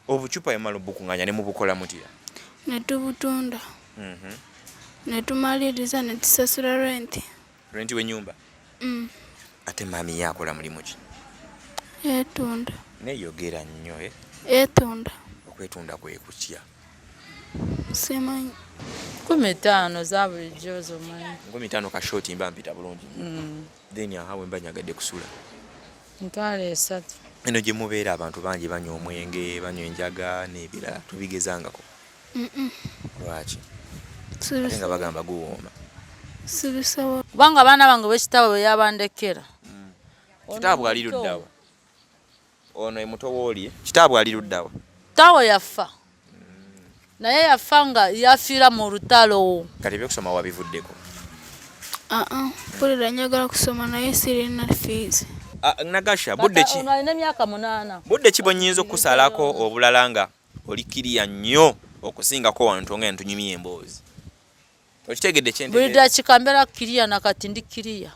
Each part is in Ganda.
Obucupa yamala obukunganya ne mubukola mutya? Ne tubutunda. Ne tumaliriza ne tusasula rent. Rent w'ennyumba? Ate maami yakola mulimu ki? Yetunda. Neeyogera nnyo Yetunda. Okwetunda kwe kutya? Simanyi. 15 za bulijjo zomanyi. 15 ka shoti mba mpita bulungi. Then ahawe mba nyagadde kusula. Ntwale 3. Eno gye mubeera abantu bangi banywa omwenge, banywa enjaga n'ebirala tubigezangako. Lwaki? Ate nga bagamba guwooma. Sibisobola. Kubanga abaana bange b'ekitabo bwe yabandekera. Kitaabwe ali luddawa? Ono emuto wooli, kitaabwe ali luddawa? Tawe yafa. Naye yafa nga yafiira mu lutalo. Kati ebyokusoma wabivuddeko? Mpulira njagala kusoma naye sirina feez. Nagasha, budde ki? Alina emyaka 8. Budde ki bw'onyinza okusalako obulala nga oli kiriya nnyo okusingako wano tonga ntunyumya emboozi? Okitegedde kyentegeeza? Buli dakika mbeera kiriya nakati ndi kiriya.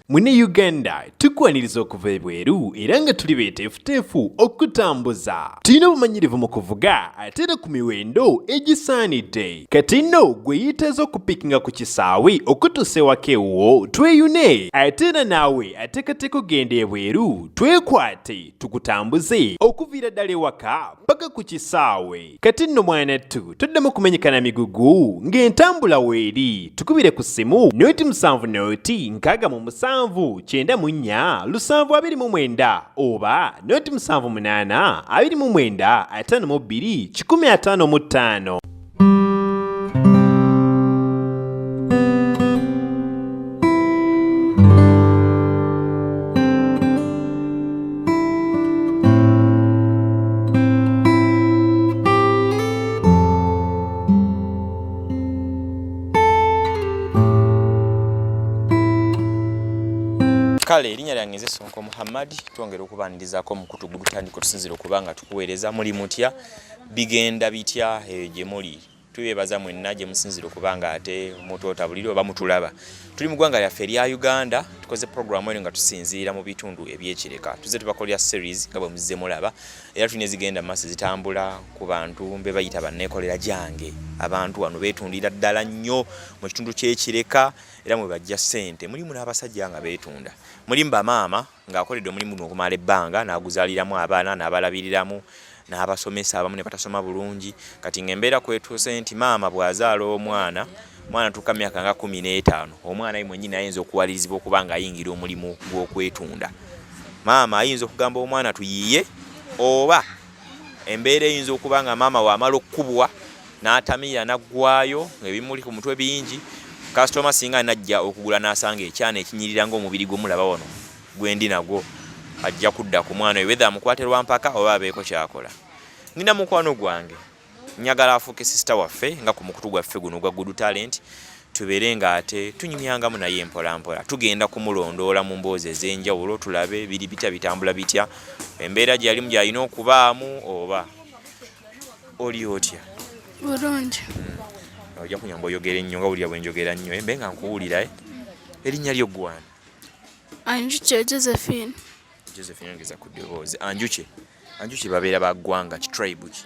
Mune Uganda tukwaniriza okuva ebweru era nga tuli beeteefuteefu okutambuza. Tulina obumanyirivu mu kuvuga ate era ku miwendo egisaanidde. Kati nno gwe yeetaaza okupikinga ku kisaawe okutuusa ewaka ewuwo tweyune. Ate era naawe ateekateeka okugenda ebweru twekwate tukutambuze okuviira ddala ewaka paka ku kisaawe. Kati nno mwanattu toddamu kumenyekana migugu ng'entambula weeri. Tukubire ku ssimu noti 7 noti 6 94 729 oba noti 78 29 52 155. Kale erinnya lyange nze Sonko Muhammad, twongera okubanirizaako mukutu gutandika tusinzira okuba nga tukuweereza muli mutya bigenda bitya gye muli. Tubeebaza mwenna gye musinzira okuba nga ate mutwotabulira oba mutulaba. Tuli mu ggwanga lyaffe erya Uganda, tukoze programu eno nga tusinziira mu bitundu ebyekireka. Tuzze tubakolera series nga bwe muzze mulaba, era tulina ezigenda mu maaso zitambula ku bantu be bayita banneekolera gyange. Abantu wano beetundira ddala nnyo mu kitundu ky'ekireka era mwe bajja ssente. Mulimu n'abasajja nga beetunda. Mulimu bamaama ng'akoledde omulimu guno okumala ebbanga n'aguzaaliramu abaana n'abalabiriramu n'abasomesa abamu ne batasoma bulungi. Kati ng'embeera kwetuuse nti maama bw'azaala omwana tuka myaka nga 15, omwana ye mwennyini ayinza okuwalirizibwa okuba ng'ayingira omulimu gw'okwetunda. Maama ayinza okugamba omwana tuyiye, oba embeera eyinza okuba nga maama w'amala okkubwa n'atamira n'aggwayo ebimuli ku mutwe bingi, kasitoma singa najja okugula n'asanga ekyana ekinyirira ng'omubiri gw'omulaba wano gwendi nagwo, ajja kudda ku mwana oyo wether amukwatirwa mpaka oba abeeko kyakola. Nina mukwano gwange njagala afuuke sisita waffe nga ku mukutu gwaffe guno gwa Good Talent, tubeere nga ate tunyumyangamu naye mpola mpola. Tugenda kumulondoola mu mboozi ez'enjawulo tulabe biri bitya bitambula bitya, embeera gy'alimu gy'alina okubaamu oba oli otya? Bulungi. Ojja kunyamba oyogera ennyo nga wulira bwe njogera nnyo mbe nga nkuwulira. Erinnya lyo ggwana? Anjuki Josephine. Josephine ngeza ku ddoboozi. Anjuki babeera ba ggwanga ki, tribe ki?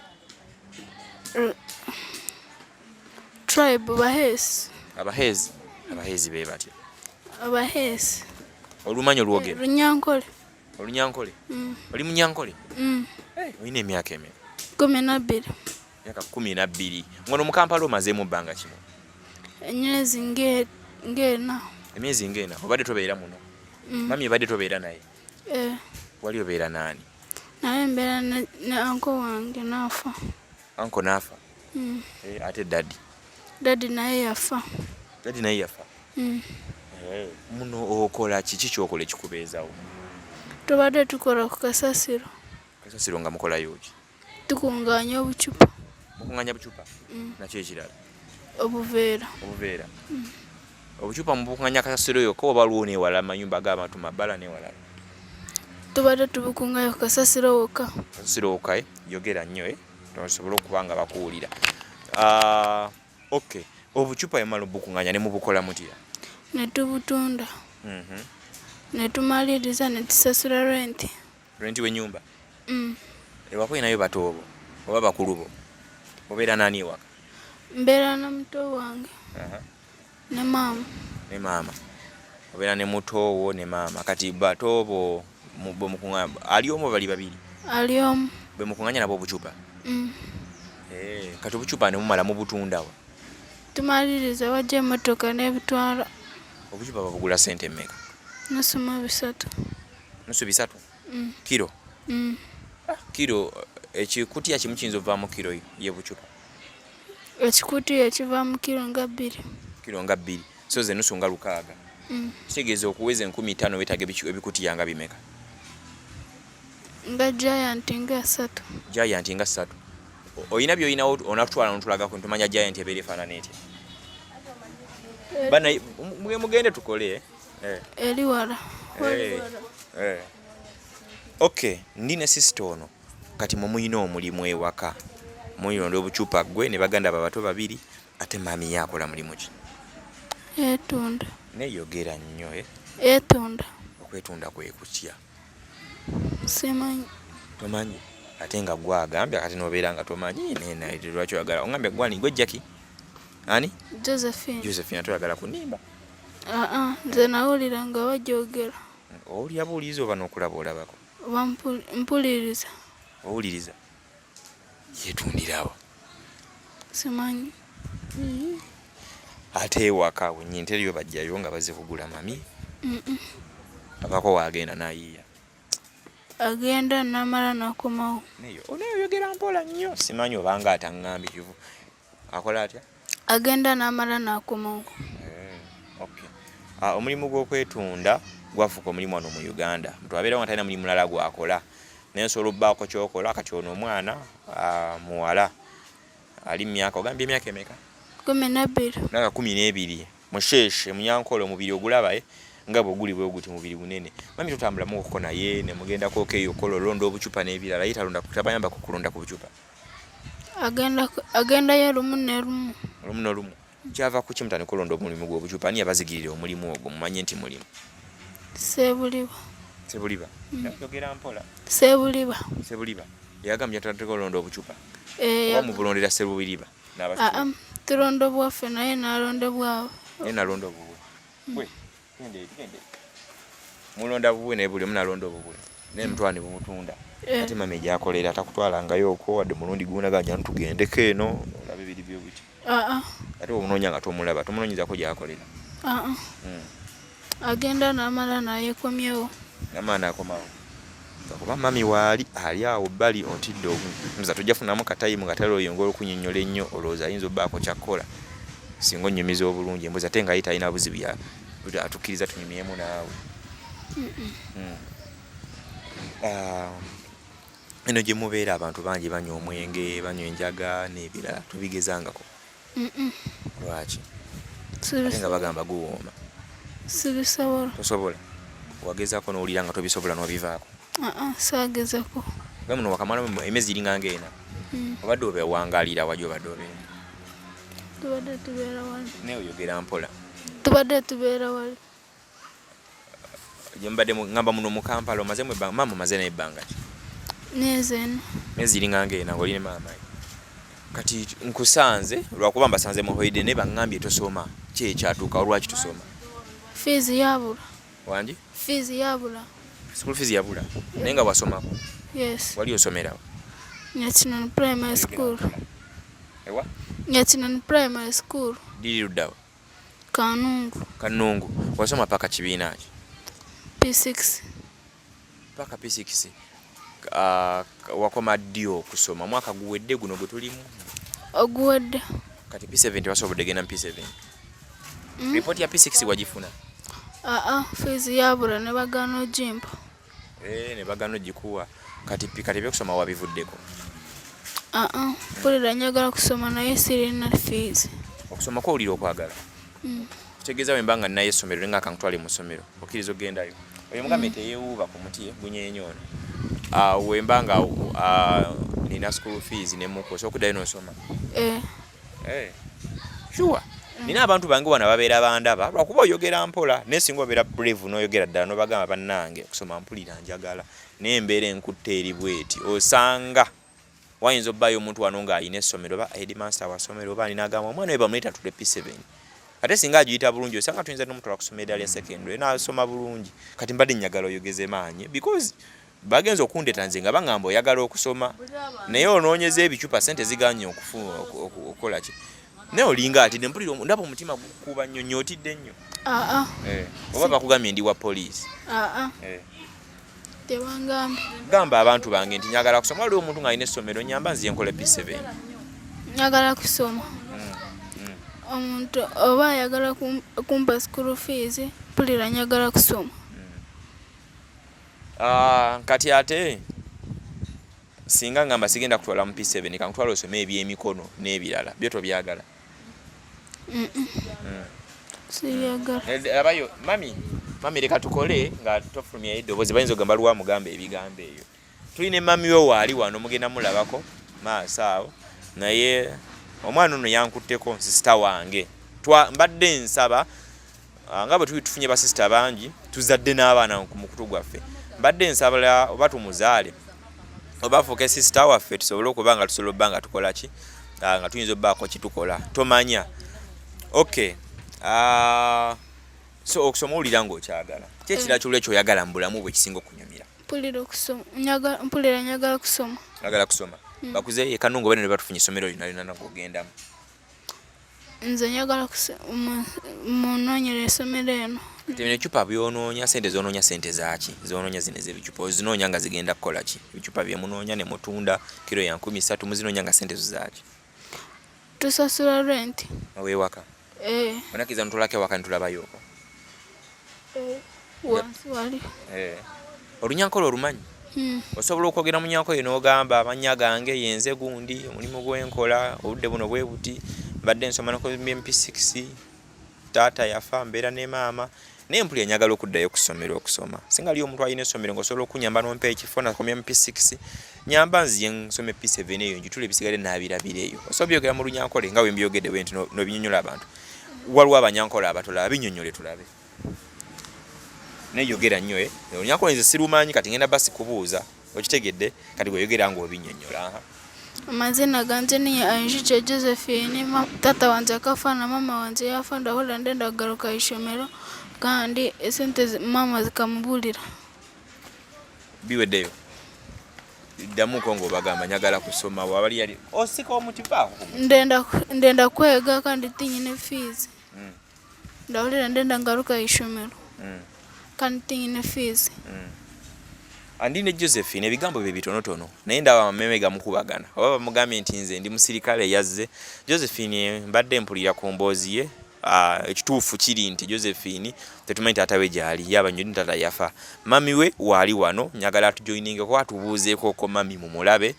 Tribe Baheesi. Abaheezi be batya? Abaheesi. Olumanyi olwogera? Lunyankole. Olunyankole? Oli Munyankole? Olina emyaka emeka? 12. Emyaka 12. Ngono mu Kampala omazeemu bbanga kimu? Emyezi ng'ena. Emyezi ng'ena. Obadde tobeera muno? Mami obadde tobeera naye? Wali obeera naani? Naye mbeera ne anko wange n'afa. Anko n'afa? Ate daddi? Daddi naye yafa. Daddi naye yafa? Muno okola kiki kyokola ekikubeezawo? Tubadde tukola ku kasasiro. Kasasiro nga mukolayo ki? Tukunganya obucupa. Mukunganya bucupa? Nakyo ekirala? Obuveera. Obuveera? Obucupa mubukunganya kasasiro yokka oba waliwo n'ewala amayumba g'abantu mabbala n'ewalala? Tubadde tubukunganya ku kasasiro wokka. Kasasiro wokka, yogera nnyo tosobola okuba nga bakuwulira. Okay. Obucupa yamala obukunganya ne mubukola mutya? Ne tubutunda. Ne tumaliriza ne tusasula rent. Rent w'ennyumba? ewako nayo batoobo oba bakulubo obeera nani ewaka? Mbeera na muto wange ne maama. Ne maama obeera ne mutoowo ne maama. Kati batoobo bwe mukuŋŋaanya ali omu bali babiri? Ali omu. Bwe mukuŋŋaanya nabo obucupa? Kati obucupa ne mumala mubutundawa? Tumaliriza wajja emmotoka n'ebitwala. Obucupa babugula ssente mmeka? Nusu mu 3. Nusu 3? Kiro? Kiro ekikutiya kimu kiyinza ovaamu kiro ye bucupa? Ekikutiya ekivaamu kiro nga 2. Kiro nga 2 so ze nusu nga 600. Kitegeeza okuweza 1500 weetaaga ebikutiya nga bimeka? Nga giant nga 3. Giant nga 3. Oyina by'oyinawo onatutwala notulagako ntumanya giant ebeera efaanana etya? Bana mugende tukole. Eri wala. Okay, ndi ne sister ono kati muyina omulimu ewaka. Muyonda obucupa gwe ne baganda babato babiri ate mami yakola mulimu ki? Yetunda. Neyogera nnyo Yetunda. Okwetunda kwe kutya? Simanyi. Tomanyi? Ate nga gwe agambye kati nobeera nga tomanyi nena lwaki oyagala ongambye gwani gwe Jackie? Ani? Josephine. Josephine toyagala kunimba? Nze nawulira nga bajogera. Owulira buuliza oba n'okulaba olabako? Oba mpuliriza. Owuliriza? Yetundirawo? Simanyi. Ate ewaka wennyini teriyo bajjayo nga bazze kugula mami? Abako waagenda nayiiya? Agenda namala nakomawo. Neyo oneyoyogera mpola nnyo simanyi obanga ataŋŋambye kivu. Akola atya? Agenda namala nakomawo. Okay. Omulimu gw'okwetunda gwafuuka omulimu wano mu Uganda. Muntu abeerawo nga talina mulimu mulala gwakola. Naye nsobola obbaako kyokola kati ono omwana muwala ali mu myaka ogambye emyaka emeka? 12. Nanga 12. Musheshe munyankole omubiri ogulabaye nga bwoguli bwe guti mubiri munene. Mami tutambula muko naye ne mugendako keyo kololonda obucupa n'ebirala yitalonda kutabayamba kukulonda ku bucupa. Agenda ya lumu ne lumu. Lumu no lumu. Kyava ku kimutane kolonda omulimu gw'obucupa ani abazigirira omulimu ogwo mumanye nti mulimu? Sebuliba. Sebuliba. Yogera mpola. Sebuliba. Sebuliba. Yagambye atakolonda obucupa. Oba mubulondera Sebuliba. Tulondo bwaffe naye nalonda bwawe. Naye nalonda obubwe. Bwe gende. Mulonda bubwe naye buli munalonda obubwe. Naye mutwani bumutunda. Ate mame gyakolera atakutwalangayo okwo wadde mulundi guuna ganja ntugendeko eno olabe biri by'obuti. Ate omunoonya nga tomulaba tomunoonyezako gyakolera. Agenda namala nayekomyewo. Namala nakomawo. Kuba mami waali ali awo bbali otidde ogunza tujja funamu katayimu nga tali oyongola okunnyonnyola ennyo olowooza ayinza obbaako kyakkola singa onnyumiza obulungi embuzi ate nga ayita alina buzibu atukkiriza tunyumyemu naawe. Eno gye mubeera abantu bangi banywa omwenge banywa enjaga n'ebirala tubigezangako? Lwaki? Ate nga bagamba guwooma. Sibisobola. Tosobola? Wagezaako n'owulira nga tobisobola n'obivaako? Saagezako. Gwe muno wakamala emyezi iringa ng'ena? Obadde obeewangaalira wali obadde obeera? Tubadde tubeera wali. Naye oyogera mpola. Tubadde tubeera wali. Gye mbadde ngamba muno mu Kampala omazemu ebbanga maama omaze n'ebbanga ki? Myezi 4. Myezi iringa ng'ena ng'oli ne maama. Kati nkusanze lwakuba mbasanze mu holiday ne baŋŋambye tosoma. Ki ekyatuuka olwaki tosoma? Feez yabula. Wangi? Feez yabula. School fees yabula. Naye nga wasomako? Yes. Wali osomerawo? Nyakinani Primary School. Ewa? Nyakinani Primary School. Liri luddawa? Kanungu. Kanungu. Wasoma paka kibiina ki? P6. Paka P6. Wakoma ddi okusoma? Mwaka guwedde guno gwe tulimu? Oguwedde. Kati P7 wasobodde genda mu P7? Report ya P6 wagifuna? Feez yabula ne bagana ogimpa. Ne bagana ogikuwa. Kati byokusoma wabivuddeko? Mpulira njagala kusoma naye sirina feez. Okusoma kw'owulira okwagala? Kitegeeza bwe mba nga nnayo essomero nga kankutwale mu ssomero okkiriza ogendayo? Oyo mugambe teyeewuuba ku muti gunyeenyoona. We mba nga nina school fees ne mukosa okuddayo n'osoma? Eh. Sure. nina abantu bange wana babeera bandaba lwakuba oyogera mpola naye singa obeera brave n'oyogera ddala n'obagamba bannange okusoma mpulira njagala naye embeera enkutte eri bweti osanga wayinza obbaayo omuntu wano ng'ayina essomero oba headmaster wasomero oba ninagamba omwana we bamuleeta tule P7 ate singa agiyita bulungi osanga tuyinza n'omutwala ku ssomero lya secondary n'asoma bulungi kati mbadde njagala oyogeze maanyi because bagenza okundeeta nze nga bangamba oyagala okusoma naye onoonyeza ebicupa sente ziganye okukola ki naye olinga ati mpulira ndaba omutima gukuba nnyo nnyo otidde nnyo oba bakugambye ndi wa poliisi tebangambye gamba abantu bange nti njagala kusoma waliwo omuntu ng'alina essomero nyamba nziye nkole P7 njagala kusoma omuntu oba ayagala kumpa school fees mpulira njagala kusoma kati ate singa ngamba sigenda kutwala mu P7 kankutwala osome ebyemikono n'ebirala byo tobyagala sibyagala abayo mami leka tukole nga tofulumya eddoboozi bayinza ogamba lwa mugamba ebigambo eyo tulina mami we waali wano mugenda mulabako maaso awo naye omwana ono yankutteko sisita wange mbadde nsaba nga bwe tuli tufunye basisita bangi tuzadde n'abaana ku mukutu gwaffe mbadde nsabala oba tumuzaale oba afuuke sisita waffe tusobole okuba nga tusobola obba nga tukola ki nga tuyinza obbaako kitukola tomanya okay so okusoma owulira ng'okyagala ki ekirala kyolwa ekyoyagala mu bulamu bwe kisinga okunyumira mpulira njagala kusoma agala kusoma bakuze ekanungo bane ne batufunye essomero lino lyonna ng'ogendamu nze njagala munoonyera essomero eno bino ebicupa byonoonya sente zonoonya sente zaaki zonoonya zino ez'ebicupa ozinoonya nga zigenda kukola ki ebicupa byemunoonya ne mutunda kiro ya 13 muzinoonya nga sente zo zaaki tusasula rent owewaka onakiza ntulako ewaka ntulabayoko wansi wali olunyankole olumanyi osobola okwogera mu nyankole n'ogamba amannya gange yenze gundi omulimu gwenkola obudde buno bwe buti mbadde nsoma nako MP6 taata yafa mbeera ne maama naye mpulira njagala okuddayo ku ssomero okusoma singa ali omuntu alina essomero ng'osobola okunyamba n'ompa ekifo nakomya MP6 nyamba nziye nsome P7 eyo njitule ebisigale naabirabira eyo osobola byogera mu lunyankole nga we mbyogedde bwe nti n'obinyonnyola abantu waliwo abanyankole abatolaba binyonnyole tulabe neyogera nnyo olunyankole nze sirumanyi kati ngenda basi kubuuza okitegedde kati bweyogera ng'obinyonnyola amazina ganje ni Anjije Josephine tata wanje akafa na mama wanje yafa ndahora ndenda kugaruka ishomero kandi esente mama zikamubulira biweddeyo ddamu ko ng'obagamba njagala kusoma wabali yali osika omuti baako ndenda kwega kandi tinyine fees ndahulira ndenda ngaruka ishomero kandi tinyine fees andine Josephine ebigambo bye bitonotono naye ndaba amameme gamukubagana oba bamugambye nti nze ndi musirikale yazze Josephine mbadde mpulira ku mboozi ye ekituufu kiri nti Josephine tetumanyi taata we gyali yaba nnyo tata yafa mami we waali wano njagala atujoyininge kuba tubuuzeeko ko mami mumulabe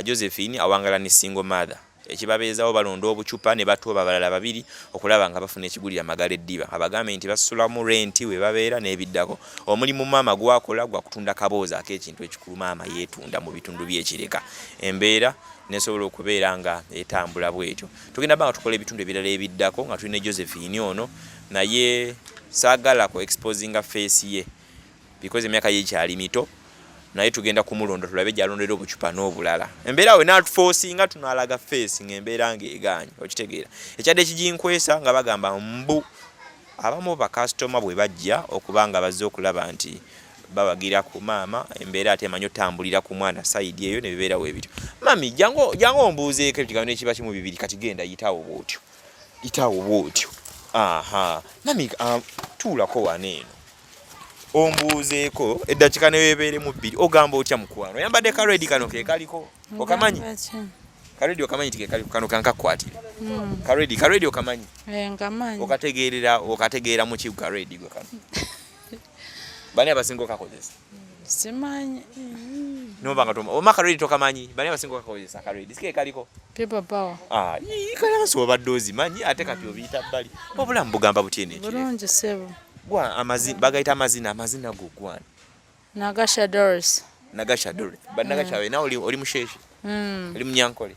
Josephine awangala ne single mother ekibabeezawo balonda obucupa ne batuwa balala babiri okulaba nga bafuna ekigulira magala eddiba abagambe nti basula mu renti we babeera n'ebiddako omulimu maama gwakola gwa kutunda kaboozi ak'ekintu ekikulu maama yeetunda mu bitundu by'ekireka embeera nesobola okubeera nga etambula bwetyo tugenda banga tukola ebitundu ebirala ebiddako nga tulina Josephine ono naye saagala ku exposinga face ye because emyaka ye kyali mito naye tugenda kumulondo tulabe gyalondera obucupa n'obulala embeera we natuforcinga tunalaga face ng'embeera ng'eganye okitegeera ekyadde ekiginkwesa nga bagamba mbu abamu bakasitoma bwe bajja okubanga bazze okulaba nti babagira ku maama embeera ate emanyi otambulira ku mwana sayidi eyo ne bibeera we bityo mami jango ombuuzeeko ekigambo ekiba kimu bibiri kati genda yitawo bwotyo aha mami tuulako wano eno ombuuzeeko eddakiika ne weebeere mu bbiri ogamba otya mukwano yambadde karedi kano ke kaliko okamanyi karedi okamanyi ti kano kankakwatira karedi okamanyi okategeera mu ki karedi gwe kano bani abasinga okakozesa simanyi nobanga oma karedi tokamanyi bani abasinga okakozesa karedi sike kaliko paper power kalansi obadde ozimanyi ate kati obiyita bbali obulamu bugamba butya bulungi sebo bagayita amazina go gwana Nagasha Doris banagasha we nawe oli musheshe oli munyankole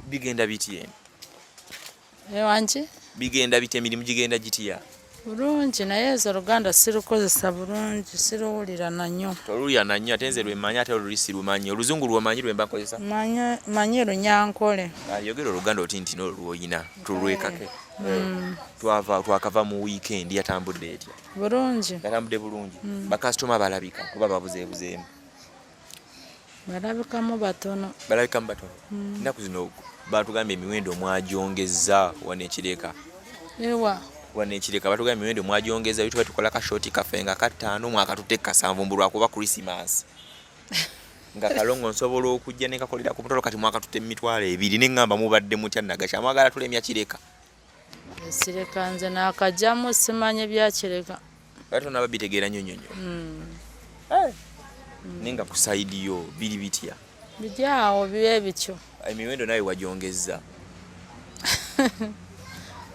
bigenda biti eno wanje bigenda bite emirimu gigenda gitya bulungi naye ezo Oluganda sirukozesa bulungi siruwulira nanyo tolulya nanyo ate nze lwemanyi ate oluli sirumanyi oluzungu lwomanyi lwemba nkozesa manyi Lunyankole yogera Oluganda oti nti nolwoyina tulwekake twakava mu weekend yatambudde etya bulungi yatambudde bulungi bakasitoma balabika kuba babuzeebuzeemu balabikamu batono ennaku zino batugambye emiwendo mwagyongeza wanekireka batugambye emiwendo mwagyongeza bituba tukola kashoti kafe nga ka5 mwaka tutte kasanvu mbulwakuba Christmas nga kalongo nsobola okujja ne kakolera ku mutolo kati mwaka tutte 2,000 neŋŋamba mubadde mutya nagasha mwagala tulemya kireka Sireka nze nakajjamu simanye byakireka ate naba bitegeera nnyonnyonnyo nenga ku saidi yo biri bitya bijaawo bibe bityo emiwendo nawe wagyongeza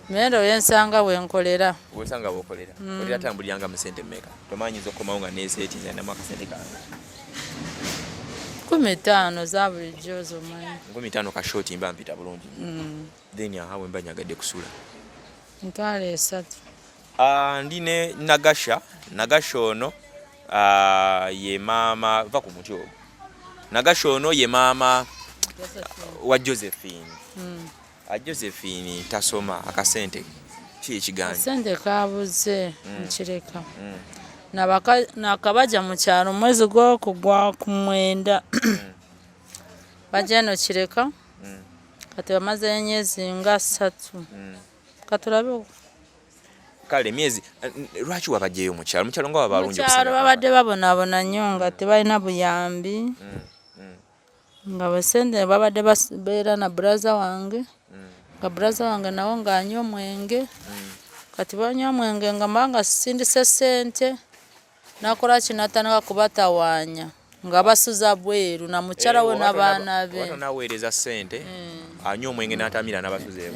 miwendo yensanga wenkolera wesanga bokolera olira tambuliranga mu sente mmeka tomanyiza okukomawo nga neseeti nze ndamu akasente kange 15 za bulijjo zomanyi 15 kashoti mba mpita bulungi then ahawe mba nyagadde kusula ntwale 3 ndine nagasha ono ye maama va ku muti ogwo nagasha ono ye maama wa Josephine Josephine tasoma akasente kiganje sente kabuze nkireka nakabaja mu kyalo mwezi gw'okugwa ku 9 bajeno kireka kati bamaze emyezi nga 3 katulabe kale myezi lwaki wabajeyo mu kyalo nga wabalungi okukyalo babadde babonabona nnyo nga tebalina buyambi nga basente babadde beera na brother wange nga brother wange nawo ng'anywa omwenge kati banywa omwenge nga mbanga sisindise sente nakola kinatandika kubatawaanya nga basuza bweru na mukyala we n'abaana be naweereza sente anywa omwenge n'atamira n'abasuze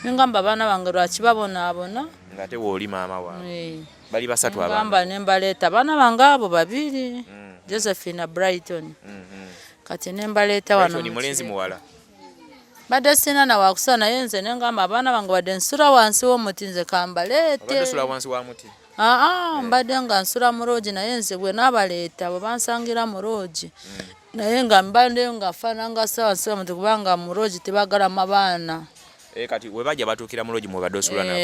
ngamba abaana bange lwaki babonaabona ng'ate wooli maama waabwe bali basatu ngamba ne mbaleeta abaana bange abo 2 Josephine na Brighton kati ne mbaleeta wano mulenzi muwala badde sina na wakusula naye nze ne ngamba abaana bange badde nsula wansi w'omuti nze kambaleete nsula wansi wa muti mbadde nga nsula mu loogi naye nze bwe nabaleeta bwe bansangira mu loogi naye nga mbadde nga faananga wansi w'omuti kubanga mu loogi tebagalamu abaana kati we bajja batuukira mu loogi mwebadde osula nabo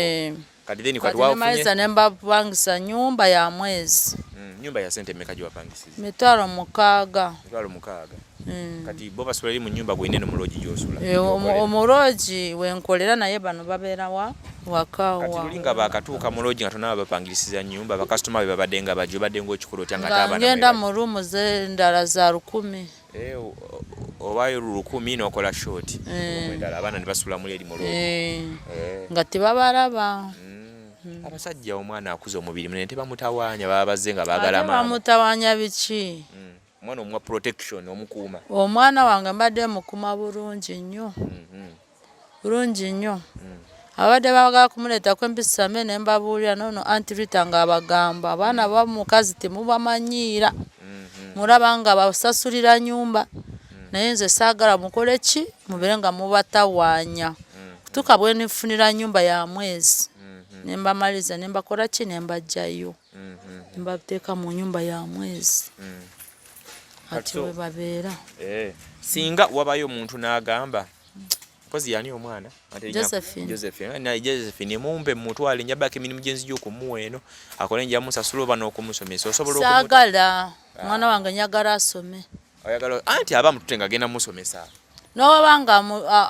kati then kati wafunye ne mbapangisa nyumba ya mwezi nyumba ya sente mmeka gyewapangisiza 6,000 kati bo basula eri mu nyumba gwinene mu loogi gyosula omuloogi wenkolera naye bano babeera wakawa kati lulinga bakatuuka mu loogi nga tonaba bapangirisiza nyumba bakasitoma be babadde nga bajjo badde ng'ekikolo otya nga ngenda mu ruumu z'endala za 10 obayo 10 n'okola shoti endala abaana ne basula muli eri mu loogi nga tebabalaba abasajja omwana akuza omubiri munene tebamutawaanya baba bazze nga baagala maama bamutawaanya biki omwana omwa protection omukuuma omwana wange mbadde mukuma bulungi nnyo abadde bagala kumuleetako empisa me ne mbabuulira nono anti Rita nga abagamba abaana bamukazi temubamanyiira mulaba nga basasulira nyumba naye nze saagala mukole ki mubere nga mubatawaanya kutuuka bwe nifunira nyumba ya mwezi ne mbamaliza ne mbakola ki ne mbajjayo ne mbateeka mu nyumba ya mwezi ati we babeera singa wabayo omuntu n'agamba mpozi yani omwana Josephine mumpe mutwale njabako emirimu gyenzijja okumuwa eno akole nja musasula oba n'okumusomesa osobola saagala mwana wange njagala asome anti aba mutute nga agenda musomesa n'owabanga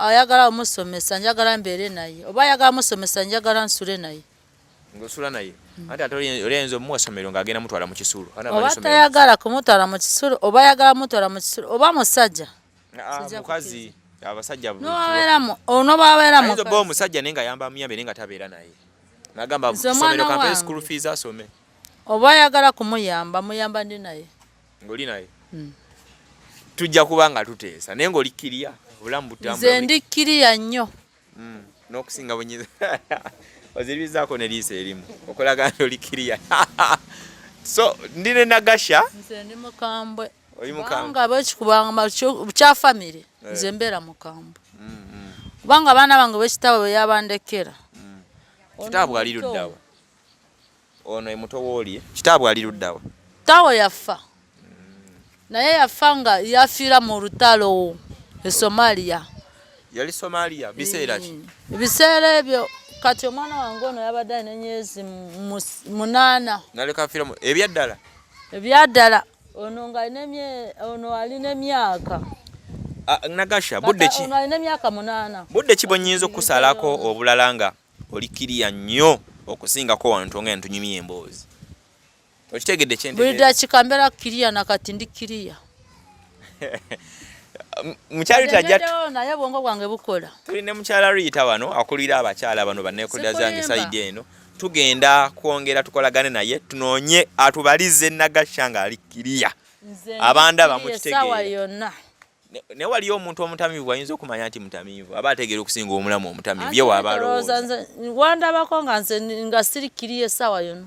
ayagala omusomesa njagala mbeere naye oba ayagala musomesa njagala nsule naye ng'osula naye anti ate olyenza omuwa somero ng'agenda mutwala mu kisulo oba tayagala kumutwala mu kisulo oba ayagala mutwala mu kisulo oba musajja mukazi abasajja onobabeeramu omusajja naye nga ayamba muyambe naye nga tabeera naye n'agamba somero kampe school fees asome oba ayagala kumuyamba muyamba ndi naye ng'oli naye tujja kuba nga tuteesa naye ng'oli kiriya obulamu butambula nze ndi kiriya nnyo n'okusinga bunyiza oziribizaako ne liisa erimu okolaga nti oli kiriya so ndine nagasha nze ndi mukambwe oli mukambwe nga bakikubanga kya famire nze mbeera mukambwe kubanga abaana bange bwekitaawe bwe yabandekera. Kitaabwe ali luddawa? Ono emuto wooli kitaabwe ali luddawa? Taawe yafa. Naye yafa nga yafiira mu lutalo e Somalia. Yali Somalia biseera ki? Ebiseera ebyo kati omwana wange ono yabadde alina emyezi 8. Naleka afiira ebyaddala? Ebyaddala. Ono alina emyaka. Nagasha budde ki? Ono alina emyaka 8. Budde ki bw'onnyinza okusalako obulala nga oli kiriya nnyo okusingako wantu nga ntunyumye emboozi? Okitegedde kyentegeeza? Buli dakika mbeera kiriya nakati ndi kiriya. Mukyala tajja naye bwongo bwange bukola. Tulina mukyala Rita wano akulira abakyala bano banneekolera zange sayidi eno. Tugenda kwongera tukolagane naye tunoonye atubalize Nagasha nga ali kiriya. Abandaba mukitegeera. Ne waliyo omuntu omutamivu ayinza okumanya nti mutamivu aba ategeera okusinga omulamu omutamivu ye w'abalowooza. Wandabako nga nze nga siri kiriya essaawa yonna.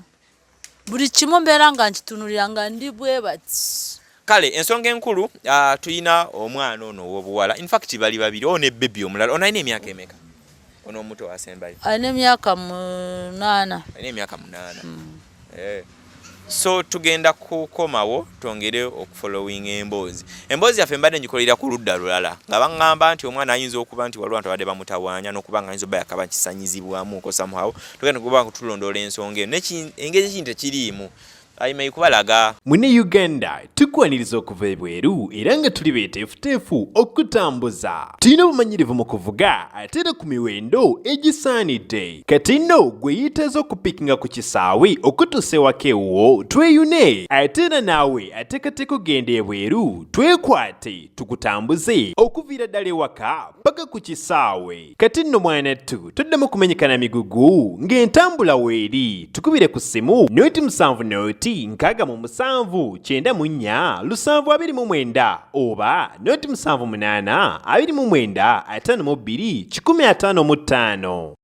Buli kimu mbeera nga nkitunulira nga ndi bwe bati. Kale ensonga enkulu tuyina omwana ono ow'obuwala. In fact bali babiri ono ne baby omulala. Ono alina emyaka emeka? Ono omuto asembayo. Alina emyaka 8. Alina emyaka 8. So tugenda kukomawo twongere okufollowing emboozi. Emboozi yaffe mbadde ngikolera ku ludda lulala. Nga baŋŋamba nti omwana ayinza okuba nti waliwo abantu abadde bamutawaanya n'okuba nga ayinza oba yakaba kisanyizibwamuko somehow. Tugenda kuba nga tulondoola ensonga eyo. Engeri ekintu tekiriimu. Ayimayi kubalaga. Mune Uganda tukwaniriza okuva ebweru era nga tuli beeteefuteefu okutambuza. Tulina obumanyirivu mu kuvuga ate era ku miwendo egisaanidde. Kati nno gwe yeetaaza okupikinga ku kisaawe okutuusa ewaka ewuwo tweyune. Ate era naawe ateekateeka ogenda ebweru twekwate tukutambuze okuviira ddala ewaka paka ku kisaawe. Kati nno mwana ttu toddamu kumenyekana migugu ng'entambula weeri. Tukubire ku ssimu noti 7 noti 6 7 9 oba noti 7 8 29 52 155.